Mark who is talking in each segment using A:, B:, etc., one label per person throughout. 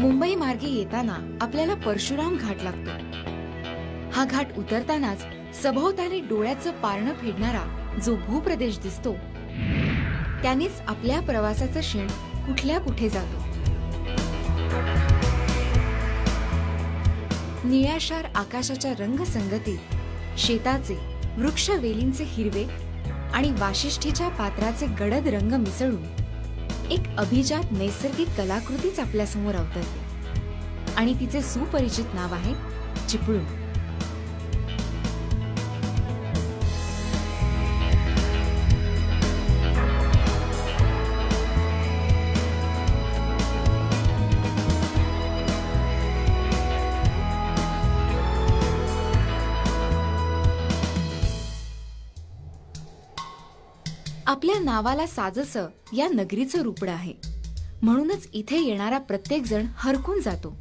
A: मुंबई मार्गे येताना आपल्याला परशुराम घाट लागतो. हा घाट उतरतानाच सभोवताली डोळ्याचं पारणं फेडणारा जो भूप्रदेश दिसतो, त्यानेच आपल्या प्रवासाचा क्षण कुठल्या कुठे जातो. निळाशार आकाशाच्या रंगसंगतीत शेताचे वृक्षवेलींचे हिरवे आणि वाशिष्ठीच्या पात्राचे गडद रंग मिसळून एक अभिजात नैसर्गिक कलाकृतीच आपल्यासमोर अवतरते आणि तिचे सुपरिचित नाव आहे चिपळूण. आपल्या नावाला साजसं या नगरीचं रूपडं आहे, म्हणूनच इथे येणारा प्रत्येक जण हरकून जातो.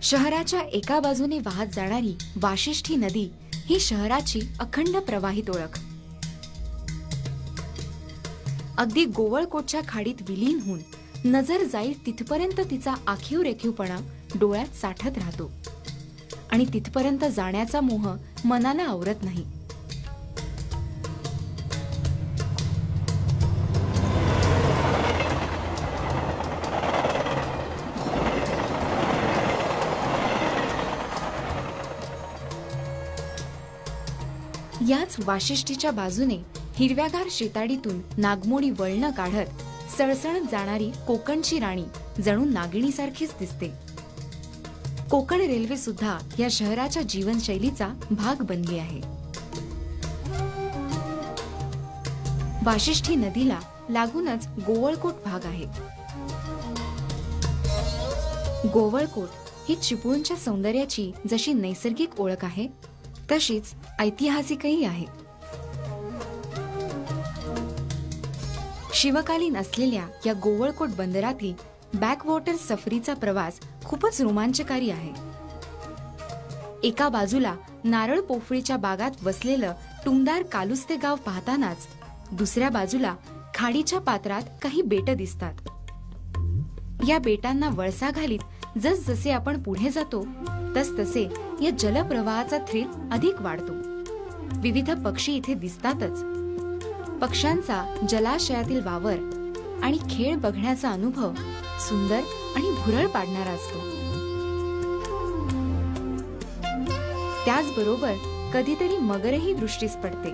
A: शहराच्या एका बाजूने वाहत जाणारी वाशिष्ठी नदी ही शहराची अखंड प्रवाहित ओळख. अगदी गोवळकोटच्या खाडीत विलीन होऊन नजर जाईल तिथपर्यंत तिचा आखीव रेखीवपणा डोळ्यात साठत राहतो आणि तिथपर्यंत जाण्याचा मोह मनाला आवरत नाही. याच वाशिष्ठीच्या बाजूने हिरव्यागार शेताडीतून नागमोडी वळणं काढत सळसळत जाणारी कोकणची राणी जणू नागिणीसारखीच दिसते. कोकण रेल्वे सुद्धा या शहराच्या जीवनशैलीचा भाग बनली आहे. वाशिष्ठी नदीला लागूनच गोवळकोट भाग आहे. गोवळकोट ही चिपळूणच्या सौंदर्याची जशी नैसर्गिक ओळख आहे, तशीच ऐतिहासिकही आहे. शिवकालीन असलेल्या या गोवळकोट बंदरातील बॅकवॉटर सफरीचा प्रवास खूपच रोमांचकारी आहे. एका बाजूला नारळ पोफळीच्या बागात वसलेलं टुमदार कालुस्ते गाव पाहतानाच दुसऱ्या बाजूला खाडीच्या पात्रात काही बेट दिसतात. या बेटांना वळसा घालीत जसजसे आपण पुढे जातो तसतसे या जलप्रवाहाचा थ्रिल अधिक वाढतो. विविध पक्षी इथे दिसतातच. पक्ष्यांचा जलाशयातील वावर आणि खेळ बघण्याचा अनुभव सुंदर आणि भुरळ पाडणारा असतो. त्याचबरोबर कधीतरी मगरही दृष्टीस पडते.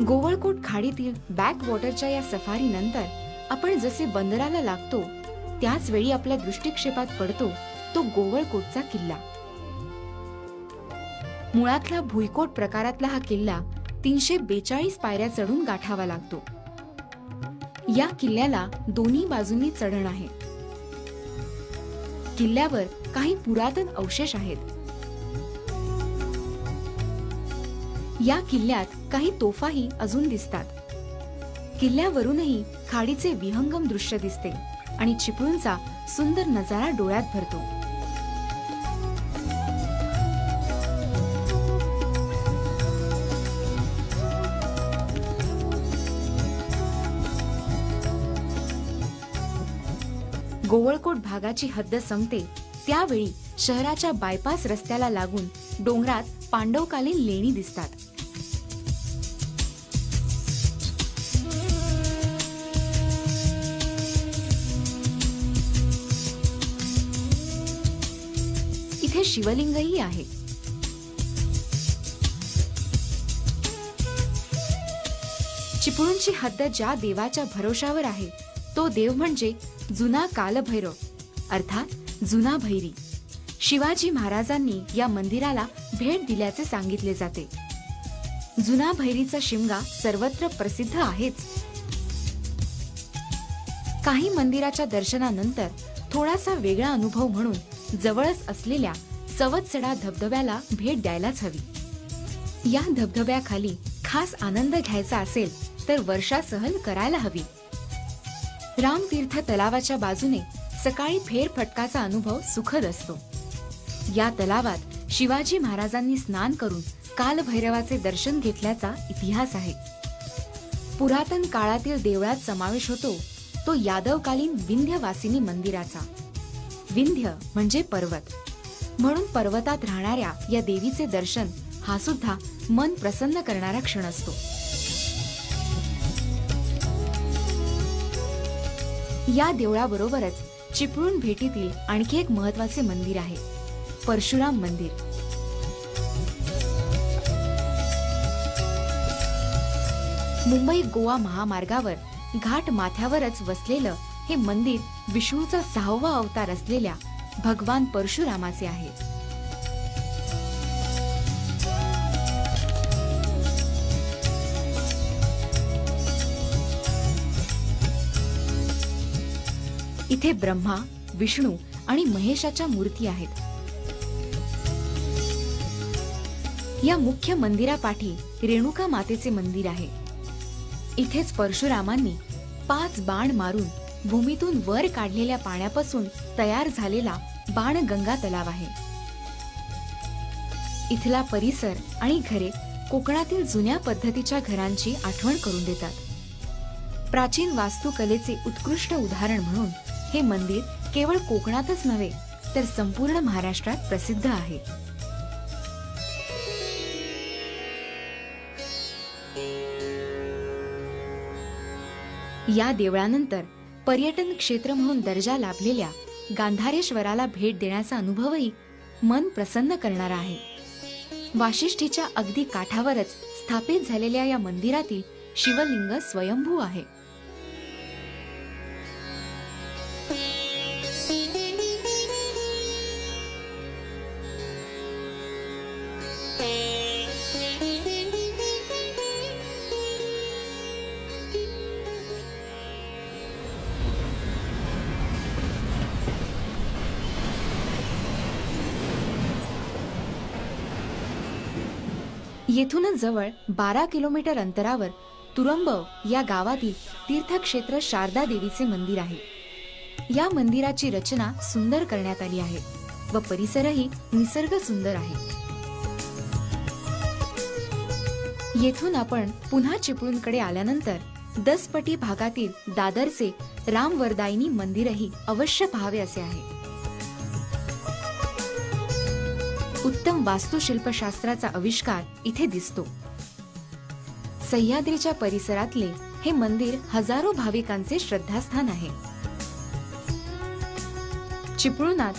A: गोवळकोट खाडीतील बॅकवॉटरच्या या सफारीनंतर आपण जसे बंदराला लागतो त्याच वेळी आपल्या दृष्टिक्षेपात पडतो तो गोवळकोटचा किल्ला. मुळातला भुईकोट प्रकारातला हा किल्ला 342 पायऱ्या चढून गाठावा लागतो. या किल्ल्याला दोन्ही बाजूंनी चढण आहे. किल्ल्यावर काही पुरातन अवशेष आहेत. या किल्ल्यात काही तोफाही अजून दिसतात. किल्ल्यावरूनही खाडीचे विहंगम दृश्य दिसते आणि चिपळूणचा सुंदर नजारा डोळ्यात भरतो. गोवळकोट भागाची हद्द संपते त्यावेळी शहराच्या बायपास रस्त्याला लागून डोंगरात पांडवकालीन लेणी दिसतात. इथे शिवलिंगही आहे. चिपळूणची हद्द ज्या देवाच्या भरोशावर आहे तो देव म्हणजे जुना कालभैरव अर्थात जुना भैरी. शिवाजी महाराजांनी या मंदिराला भेट दिल्याचे सांगितले जाते. जुना भैरीचा शिमगा सर्वत्र प्रसिद्ध आहेच. काही मंदिराच्या दर्शनानंतर थोडासा वेगळा अनुभव म्हणून जवळच असलेल्या सवतसडा धबधब्याला भेट द्यायलाच हवी. या धबधब्याखाली खास आनंद घ्यायचा असेल तर वर्षा सहल करायला हवी. रामतीर्थ तलावाच्या बाजूने सकाळी फेरफटकाचा अनुभव सुखद असतो. या तलावात शिवाजी महाराजांनी स्नान करून कालभैरवाचे दर्शन घेतल्याचा इतिहास आहे. पुरातन काळातील देवळात समावेश होतो तो यादवकालीन विंध्यवासिनी मंदिराचा. विंध्य म्हणजे पर्वत, म्हणून पर्वतात राहणाऱ्या या देवीचे दर्शन हा सुद्धा मन प्रसन्न करणारा क्षण असतो. या देवळाबरोबरच चिपळूण भेटीतील आणखी एक महत्त्वाचे मंदिर आहे, परशुराम मंदिर. मुंबई गोवा महामार्गावर घाट माथ्यावरच वसलेलं हे मंदिर विष्णूचा 6वा अवतार असलेल्या भगवान परशुरामाचे आहे. इथे ब्रह्मा, विष्णू आणि महेशाच्या मूर्ती आहेत. या मुख्य मंदिरापाठी रेणुका मातेचे मंदिर आहे. इथेच परशुरामांनी 5 बाण मारून भूमीतून वर काढलेल्या पाण्यापासून तयार झालेला बाणगंगा तलाव आहे. इथला परिसर आणि घरे कोकणातील जुन्या पद्धतीच्या घरांची आठवण करून देतात. प्राचीन वास्तुकलेचे उत्कृष्ट उदाहरण म्हणून हे मंदिर केवळ कोकणातच नव्हे तर संपूर्ण महाराष्ट्रात प्रसिद्ध आहे. या देवळानंतर पर्यटन क्षेत्र म्हणून दर्जा लाभलेल्या गांधारेश्वराला भेट देण्याचा अनुभवही मन प्रसन्न करणारा आहे. वाशिष्ठीच्या अगदी काठावरच स्थापित झालेल्या या मंदिरातील शिवलिंग स्वयंभू आहे. येथूनच जवळ 12 किलोमीटर अंतरावर तुरंब या गावातील तीर्थक्षेत्र शारदा देवीचे मंदिर आहे. या मंदिराची रचना सुंदर करण्यात आली आहे व परिसरही निसर्ग सुंदर आहे. येथून आपण पुन्हा चिपळूणकडे आल्यानंतर दसपटी भागातील दादरचे रामवरदायिनी मंदिरही अवश्य पाहावे असे आहे. उत्तम वास्तुशिल्पशास्त्राचा आविष्कार इथे दिसतो. सह्याद्रीच्या परिसरातले हे मंदिर हजारो भाविकांचे श्रद्धास्थान आहे. चिपळूणात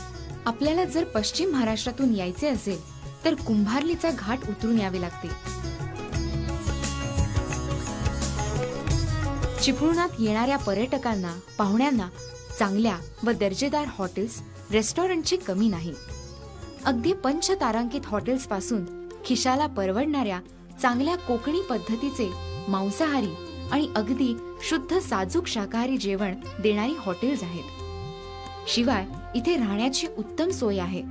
A: आपल्याला जर पश्चिम महाराष्ट्रातून यायचे असेल तर कुंभार्लीचा घाट उतरून यावे लागते. चिपळूणात येणाऱ्या पर्यटकांना, पाहुण्यांना चांगल्या व दर्जेदार हॉटेल्स, रेस्टॉरंटची कमी नाही. अगदी पंचतारांकित हॉटेल्स पासून खिशाला परवडणाऱ्या चांगल्या कोकणी पद्धतीचे मांसाहारी आणि अगदी शुद्ध साजूक शाकाहारी जेवण देणारी हॉटेल्स आहेत. शिवाय इथे राहण्याची उत्तम सोय आहे.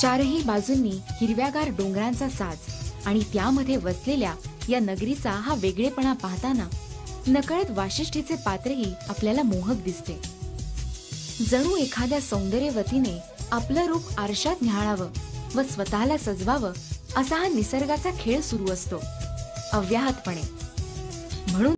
A: चारही बाजूंनी हिरव्यागार डोंगरांचा साज आणि त्यामध्ये वसलेल्या या नगरीचा हा वेगळेपणा पाहताना नकळत वाशिष्ठीचे पात्रही आपल्याला मोहक दिसते. जणू एखाद्या सौंदर्यवतीने आपलं रूप आरशात न्याहाळावं व स्वतःला सजवावं असा हा निसर्गाचा खेळ सुरू असतो अव्याहतपणे. म्हणून